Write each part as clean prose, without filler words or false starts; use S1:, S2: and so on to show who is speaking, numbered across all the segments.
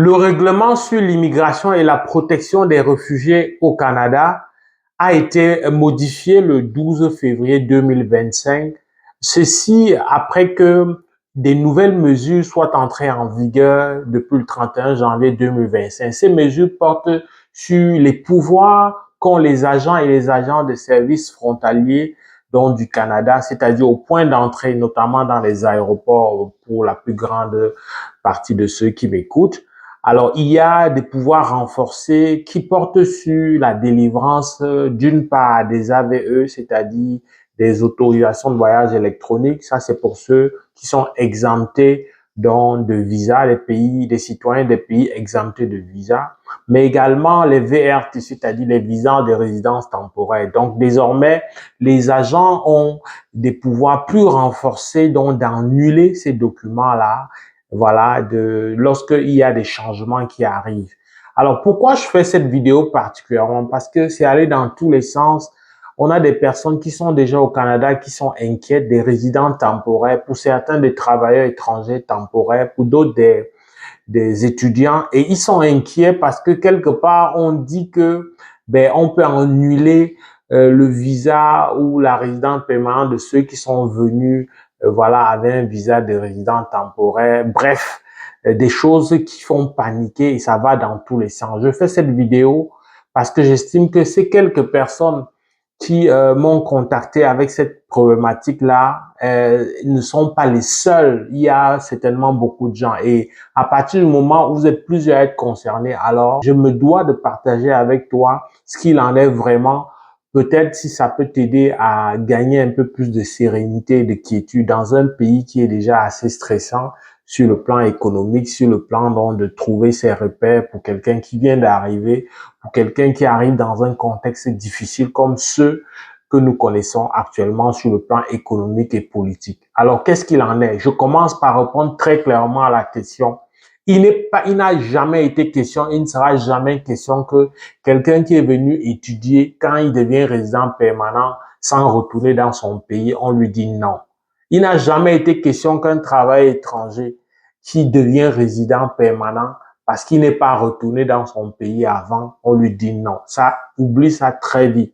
S1: Le règlement sur l'immigration et la protection des réfugiés au Canada a été modifié le 12 février 2025. Ceci après que des nouvelles mesures soient entrées en vigueur depuis le 31 janvier 2025. Ces mesures portent sur les pouvoirs qu'ont les agents et les agents de services frontaliers du Canada, c'est-à-dire au point d'entrée, notamment dans les aéroports pour la plus grande partie de ceux qui m'écoutent. Alors, il y a des pouvoirs renforcés qui portent sur la délivrance d'une part des AVE, c'est-à-dire des autorisations de voyage électroniques. Ça, c'est pour ceux qui sont exemptés de visa, les citoyens des pays exemptés de visa, mais également les VRT, c'est-à-dire les visas de résidence temporaire. Donc, désormais, les agents ont des pouvoirs plus renforcés d'annuler ces documents-là, voilà, lorsqu'il y a des changements qui arrivent. Alors, pourquoi je fais cette vidéo particulièrement? Parce que c'est aller dans tous les sens. On a des personnes qui sont déjà au Canada, qui sont inquiètes, des résidents temporaires, pour certains des travailleurs étrangers temporaires, pour d'autres des étudiants, et ils sont inquiets parce que quelque part, on dit que on peut annuler le visa ou la résidence permanente de ceux qui sont venus voilà, avec un visa de résident temporaire. Bref, des choses qui font paniquer et ça va dans tous les sens. Je fais cette vidéo parce que j'estime que ces quelques personnes qui m'ont contacté avec cette problématique-là ne sont pas les seuls. Il y a certainement beaucoup de gens. Et à partir du moment où vous êtes plusieurs à être concernés, alors je me dois de partager avec toi ce qu'il en est vraiment. Peut-être si ça peut t'aider à gagner un peu plus de sérénité et de quiétude dans un pays qui est déjà assez stressant sur le plan économique, sur le plan de trouver ses repères pour quelqu'un qui vient d'arriver, pour quelqu'un qui arrive dans un contexte difficile comme ceux que nous connaissons actuellement sur le plan économique et politique. Alors, qu'est-ce qu'il en est? Je commence par répondre très clairement à la question. Il n'a jamais été question, il ne sera jamais question que quelqu'un qui est venu étudier, quand il devient résident permanent, sans retourner dans son pays, on lui dit non. Il n'a jamais été question qu'un travailleur étranger qui devient résident permanent parce qu'il n'est pas retourné dans son pays avant, on lui dit non. Ça, oublie ça très vite.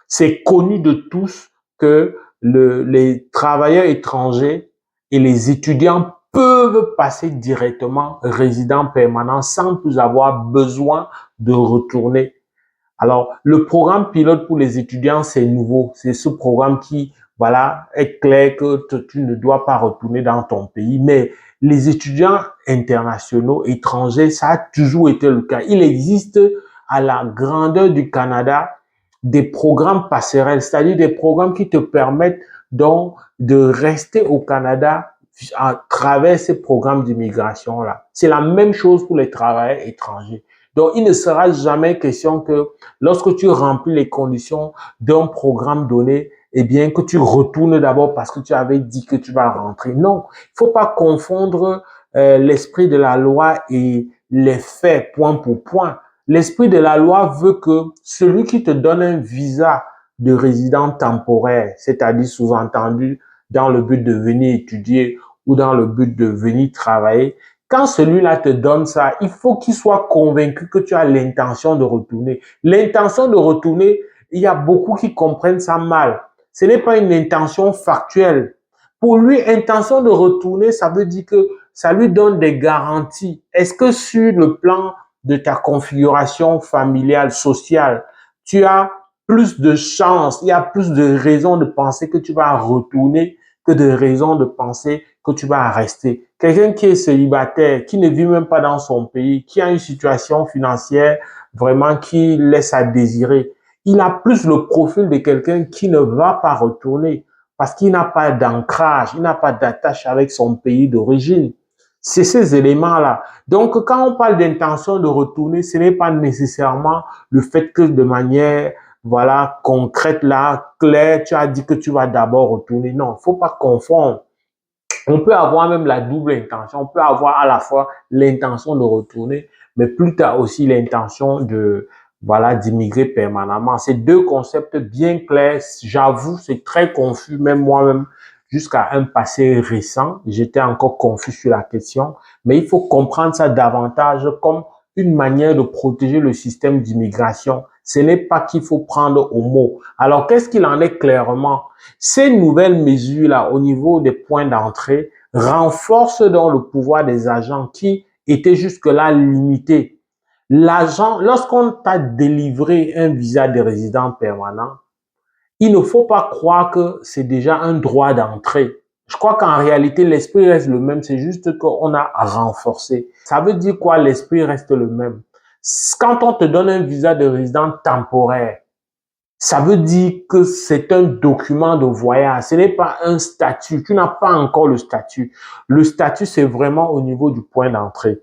S1: C'est connu de tous que les travailleurs étrangers et les étudiants peuvent passer directement résident permanent sans plus avoir besoin de retourner. Alors, le programme pilote pour les étudiants, c'est nouveau. C'est ce programme qui, voilà, est clair que tu ne dois pas retourner dans ton pays. Mais les étudiants internationaux, étrangers, ça a toujours été le cas. Il existe à la grandeur du Canada des programmes passerelles, c'est-à-dire des programmes qui te permettent donc de rester au Canada à travers ces programmes d'immigration-là. C'est la même chose pour les travailleurs étrangers. Donc, il ne sera jamais question que lorsque tu remplis les conditions d'un programme donné, eh bien, que tu retournes d'abord parce que tu avais dit que tu vas rentrer. Non, il faut pas confondre l'esprit de la loi et les faits point pour point. L'esprit de la loi veut que celui qui te donne un visa de résident temporaire, c'est-à-dire sous-entendu dans le but de venir étudier ou dans le but de venir travailler, quand celui-là te donne ça, il faut qu'il soit convaincu que tu as l'intention de retourner. L'intention de retourner, il y a beaucoup qui comprennent ça mal. Ce n'est pas une intention factuelle. Pour lui, intention de retourner, ça veut dire que ça lui donne des garanties. Est-ce que sur le plan de ta configuration familiale, sociale, tu as plus de chances, il y a plus de raisons de penser que tu vas retourner que de raisons de penser que tu vas rester. Quelqu'un qui est célibataire, qui ne vit même pas dans son pays, qui a une situation financière vraiment qui laisse à désirer, il a plus le profil de quelqu'un qui ne va pas retourner parce qu'il n'a pas d'ancrage, il n'a pas d'attache avec son pays d'origine. C'est ces éléments-là. Donc, quand on parle d'intention de retourner, ce n'est pas nécessairement le fait que de manière voilà, concrète, là, claire, tu as dit que tu vas d'abord retourner. Non, il ne faut pas confondre. On peut avoir même la double intention. On peut avoir à la fois l'intention de retourner, mais plus tard aussi l'intention de, voilà, d'immigrer permanemment. C'est deux concepts bien clairs. J'avoue, c'est très confus. Même moi-même, jusqu'à un passé récent. J'étais encore confus sur la question, mais il faut comprendre ça davantage comme une manière de protéger le système d'immigration. Ce n'est pas qu'il faut prendre au mot. Alors, qu'est-ce qu'il en est clairement? Ces nouvelles mesures-là, au niveau des points d'entrée, renforcent donc le pouvoir des agents qui étaient jusque-là limités. L'agent, lorsqu'on t'a délivré un visa de résident permanent, il ne faut pas croire que c'est déjà un droit d'entrée. Je crois qu'en réalité, l'esprit reste le même, c'est juste qu'on a renforcé. Ça veut dire quoi, l'esprit reste le même? Quand on te donne un visa de résident temporaire, ça veut dire que c'est un document de voyage, ce n'est pas un statut, tu n'as pas encore le statut. Le statut, c'est vraiment au niveau du point d'entrée.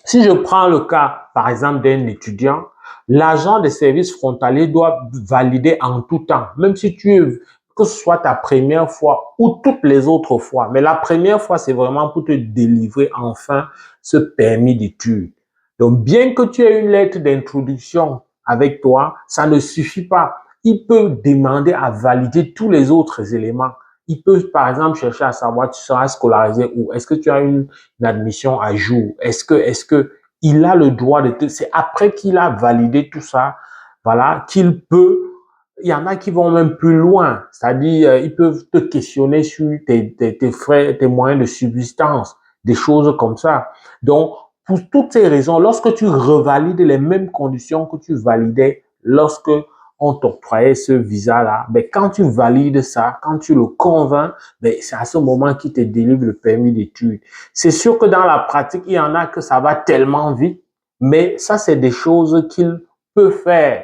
S1: Si je prends le cas, par exemple, d'un étudiant, l'agent des services frontaliers doit valider en tout temps, même si que ce soit ta première fois ou toutes les autres fois. Mais la première fois, c'est vraiment pour te délivrer enfin ce permis d'études. Donc, bien que tu aies une lettre d'introduction avec toi, ça ne suffit pas. Il peut demander à valider tous les autres éléments. Il peut, par exemple, chercher à savoir tu seras scolarisé où, est-ce que tu as une admission à jour, est-ce que il a le droit c'est après qu'il a validé tout ça, voilà, qu'il peut, il y en a qui vont même plus loin, c'est-à-dire, ils peuvent te questionner sur tes frais, tes moyens de subsistance, des choses comme ça. Donc, pour toutes ces raisons, lorsque tu revalides les mêmes conditions que tu validais lorsque on t'octroyait ce visa-là, ben, quand tu valides ça, quand tu le convaincs, ben, c'est à ce moment qu'il te délivre le permis d'études. C'est sûr que dans la pratique, il y en a que ça va tellement vite, mais ça, c'est des choses qu'il peut faire.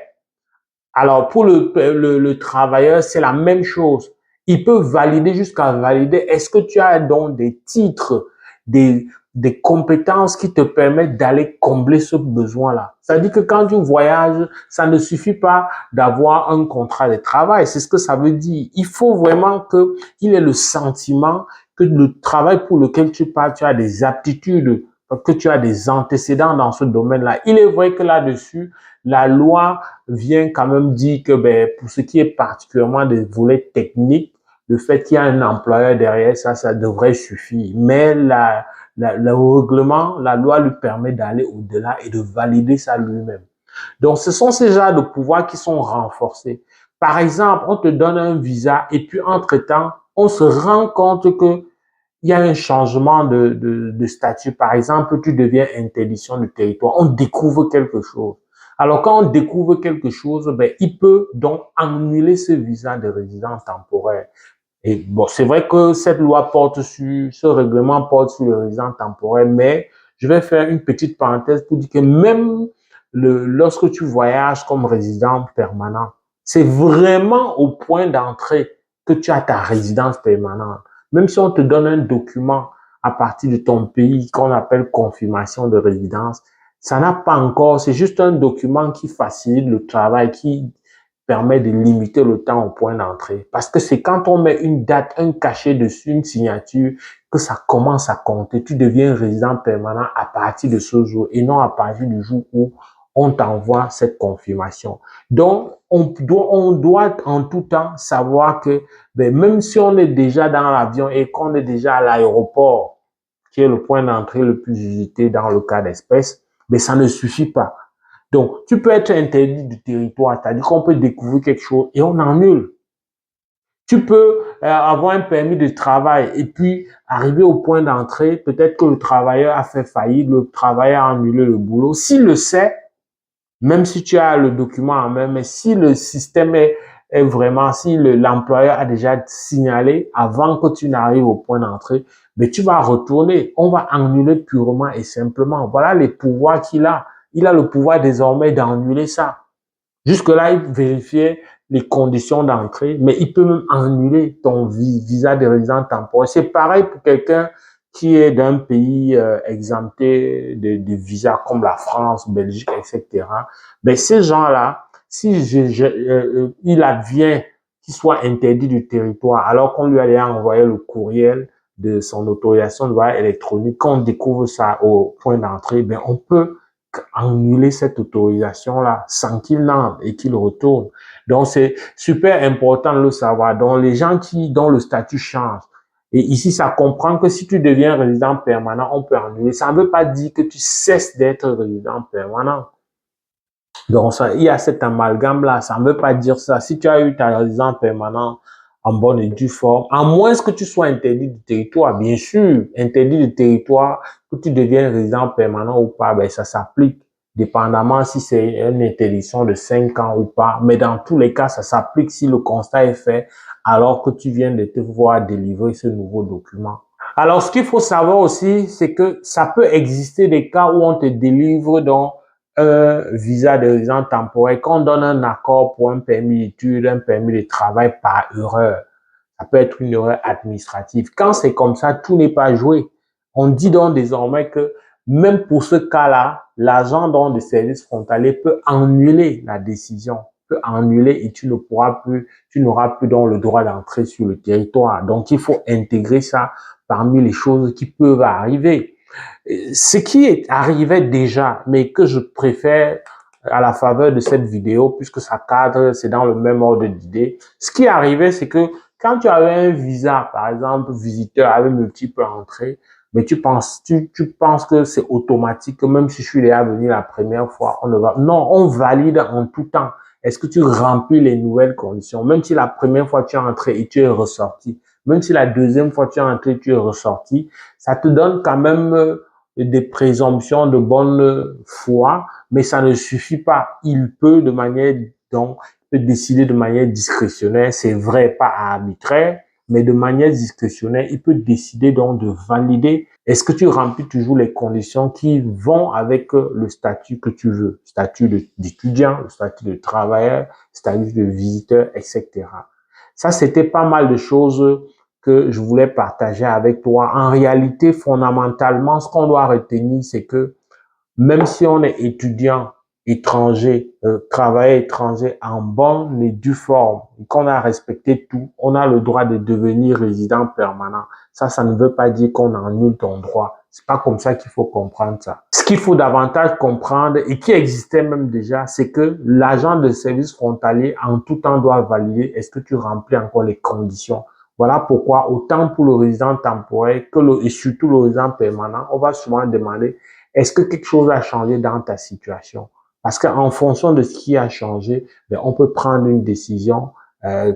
S1: Alors, pour le travailleur, c'est la même chose. Il peut valider jusqu'à valider. Est-ce que tu as donc des titres, des, des compétences qui te permettent d'aller combler ce besoin-là? C'est-à-dire que quand tu voyages, ça ne suffit pas d'avoir un contrat de travail. C'est ce que ça veut dire. Il faut vraiment qu'il ait le sentiment que le travail pour lequel tu pars, tu as des aptitudes, que tu as des antécédents dans ce domaine-là. Il est vrai que là-dessus, la loi vient quand même dire que ben, pour ce qui est particulièrement des volets techniques, le fait qu'il y a un employeur derrière ça, ça devrait suffire. Mais le règlement, la loi lui permet d'aller au-delà et de valider ça lui-même. Donc, ce sont ces genres de pouvoirs qui sont renforcés. Par exemple, on te donne un visa et puis, entre-temps, on se rend compte que il y a un changement de statut. Par exemple, tu deviens interdiction du territoire. On découvre quelque chose. Alors, quand on découvre quelque chose, ben, il peut donc annuler ce visa de résidence temporaire. Et bon, c'est vrai que cette loi porte sur, ce règlement porte sur le résident temporaire, mais je vais faire une petite parenthèse pour dire que même lorsque tu voyages comme résident permanent, c'est vraiment au point d'entrée que tu as ta résidence permanente. Même si on te donne un document à partir de ton pays qu'on appelle confirmation de résidence, ça n'a pas encore, c'est juste un document qui facilite le travail, qui permet de limiter le temps au point d'entrée. Parce que c'est quand on met une date, un cachet dessus, une signature, que ça commence à compter. Tu deviens résident permanent à partir de ce jour et non à partir du jour où on t'envoie cette confirmation. Donc, on doit en tout temps savoir que ben, même si on est déjà dans l'avion et qu'on est déjà à l'aéroport, qui est le point d'entrée le plus usité dans le cas d'espèce, mais ça ne suffit pas. Donc, tu peux être interdit du territoire, c'est-à-dire qu'on peut découvrir quelque chose et on annule. Tu peux avoir un permis de travail et puis arriver au point d'entrée, peut-être que le travailleur a fait faillite, le travailleur a annulé le boulot. S'il le sait, même si tu as le document en main, mais si le système est vraiment, si l'employeur a déjà signalé avant que tu n'arrives au point d'entrée, mais tu vas retourner. On va annuler purement et simplement. Voilà les pouvoirs qu'il a. Il a le pouvoir désormais d'annuler ça. Jusque-là, il vérifiait les conditions d'entrée, mais il peut même annuler ton visa de résident temporaire. C'est pareil pour quelqu'un qui est d'un pays exempté de visas comme la France, Belgique, etc. Ben, ces gens-là, si il advient qu'il soit interdit du territoire, alors qu'on lui a envoyé le courriel de son autorisation de voyage électronique, quand on découvre ça au point d'entrée, ben, on peut annuler cette autorisation-là sans qu'il n'entre et qu'il retourne. Donc, c'est super important de le savoir. Donc, les gens dont le statut change. Et ici, ça comprend que si tu deviens résident permanent, on peut annuler. Ça ne veut pas dire que tu cesses d'être résident permanent. Donc, ça, il y a cet amalgame-là. Ça ne veut pas dire ça. Si tu as eu ta résidence permanente en bonne et due forme, à moins que tu sois interdit du territoire, bien sûr, interdit du territoire, que tu deviennes résident permanent ou pas, ben ça s'applique, dépendamment si c'est une interdiction de 5 ans ou pas. Mais dans tous les cas, ça s'applique si le constat est fait alors que tu viens de te voir délivrer ce nouveau document. Alors, ce qu'il faut savoir aussi, c'est que ça peut exister des cas où on te délivre donc un visa de résident temporaire, qu'on donne un accord pour un permis d'études, un permis de travail par erreur. Ça peut être une erreur administrative. Quand c'est comme ça, tout n'est pas joué. On dit donc désormais que même pour ce cas-là, l'agent donc de service frontalier peut annuler la décision, peut annuler et tu n'auras plus donc le droit d'entrer sur le territoire. Donc, il faut intégrer ça parmi les choses qui peuvent arriver. Ce qui arrivait déjà, mais que je préfère à la faveur de cette vidéo, puisque ça cadre, c'est dans le même ordre d'idée. Ce qui arrivait, c'est que quand tu avais un visa, par exemple, visiteur avec multiples entrées, mais tu penses que c'est automatique, que même si je suis déjà venu la première fois, on ne va, non, on valide en tout temps. Est-ce que tu remplis les nouvelles conditions? Même si la première fois tu es entré et tu es ressorti, même si la deuxième fois tu es entré et tu es ressorti, ça te donne quand même des présomptions de bonne foi, mais ça ne suffit pas. Il peut de manière, donc, peut décider de manière discrétionnaire, c'est vrai, pas arbitraire, mais de manière discrétionnaire, il peut décider donc de valider. Est-ce que tu remplis toujours les conditions qui vont avec le statut que tu veux? Statut d'étudiant, le statut de travailleur, statut de visiteur, etc. Ça, c'était pas mal de choses que je voulais partager avec toi. En réalité, fondamentalement, ce qu'on doit retenir, c'est que même si on est étudiant étranger, travailleur étranger en bonne et due forme, qu'on a respecté tout, on a le droit de devenir résident permanent. Ça ne veut pas dire qu'on annule ton droit. C'est pas comme ça qu'il faut comprendre ça. Ce qu'il faut davantage comprendre et qui existait même déjà, c'est que l'agent de service frontalier en tout temps doit valider est-ce que tu remplis encore les conditions. Voilà pourquoi autant pour le résident temporaire et surtout le résident permanent, on va souvent demander est-ce que quelque chose a changé dans ta situation? Parce qu'en fonction de ce qui a changé, ben, on peut prendre une décision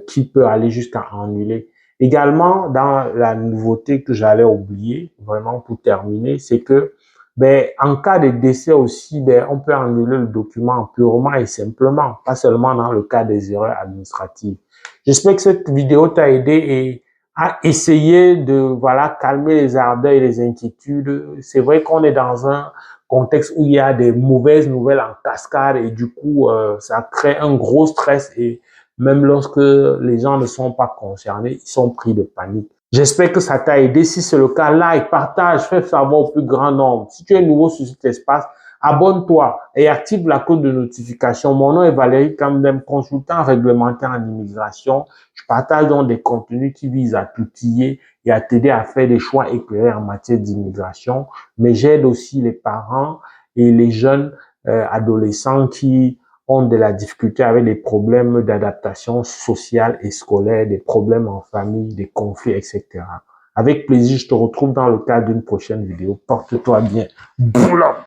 S1: qui peut aller jusqu'à annuler. Également, dans la nouveauté que j'allais oublier, vraiment pour terminer, c'est que ben, en cas de décès aussi, ben, on peut annuler le document purement et simplement, pas seulement dans le cas des erreurs administratives. J'espère que cette vidéo t'a aidé et à essayer de voilà calmer les ardeurs et les inquiétudes. C'est vrai qu'on est dans un contexte où il y a des mauvaises nouvelles en cascade et du coup, ça crée un gros stress et même lorsque les gens ne sont pas concernés, ils sont pris de panique. J'espère que ça t'a aidé. Si c'est le cas, like, partage, fais savoir au plus grand nombre. Si tu es nouveau sur cet espace, abonne-toi et active la cloche de notification. Mon nom est Valérie Kamdem, consultant réglementaire en immigration. Je partage donc des contenus qui visent à t'outiller et à t'aider à faire des choix éclairés en matière d'immigration. Mais j'aide aussi les parents et les jeunes adolescents qui ont de la difficulté avec des problèmes d'adaptation sociale et scolaire, des problèmes en famille, des conflits, etc. Avec plaisir, je te retrouve dans le cadre d'une prochaine vidéo. Porte-toi bien. Boulot!